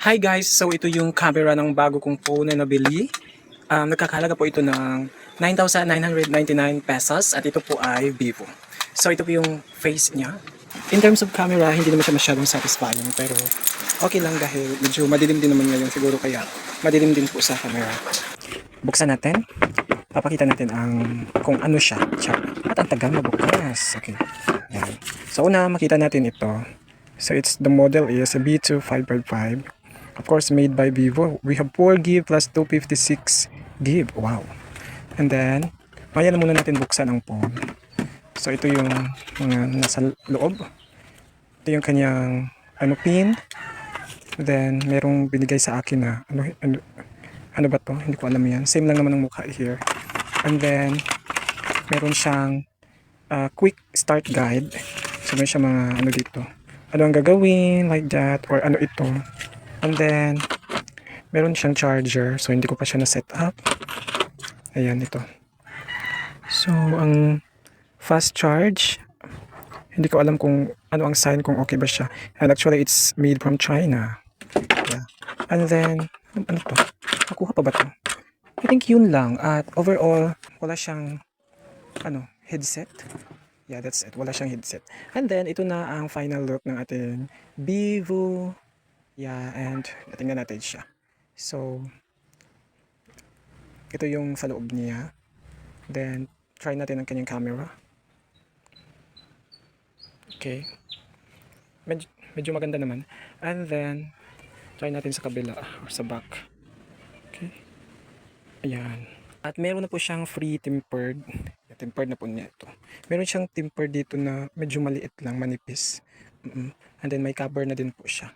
Hi guys! So ito yung camera ng bago kong phone na nabili. Nagkakahalaga po ito ng 9,999 pesos at ito po ay Vivo. So ito po yung face niya. In terms of camera, hindi naman siya masyadong satisfying pero okay lang dahil medyo madilim din naman ngayon siguro kaya madilim din po sa camera. Buksan natin. Papakita natin ang kung ano siya. At ang tagal mabukas. Okay. Yan. So una makita natin ito. So the model is a B2555. Of course, made by Vivo. We have 4 GB plus 256 GB. Wow. And then, maya na muna natin buksan ang phone. So, ito yung mga nasa loob. Ito yung kanyang pin. Then, merong binigay sa akin na ano ba to? Hindi ko alam yan. Same lang naman ang mukha here. And then, meron siyang quick start guide. So, meron siyang mga ano dito. Ano ang gagawin, like that, or ano ito. And then, meron siyang charger. So, hindi ko pa siya na-set up. Ayan, ito. So, ang fast charge, hindi ko alam kung ano ang sign kung okay ba siya. And actually, it's made from China. Yeah. And then, ano to? Nakuha pa ba to? I think yun lang. At overall, wala siyang, headset. Yeah, that's it. Wala siyang headset. And then, ito na ang final look ng ating Vivo. Yeah, and tingnan natin siya. So, ito yung sa loob niya. Then, try natin ang kanyang camera. Okay. Medyo maganda naman. And then, try natin sa kabila or sa back. Okay. Ayan. At meron na po siyang free tempered. Tempered na po niya ito. Meron siyang tempered dito na medyo maliit lang, manipis. And then, may cover na din po siya.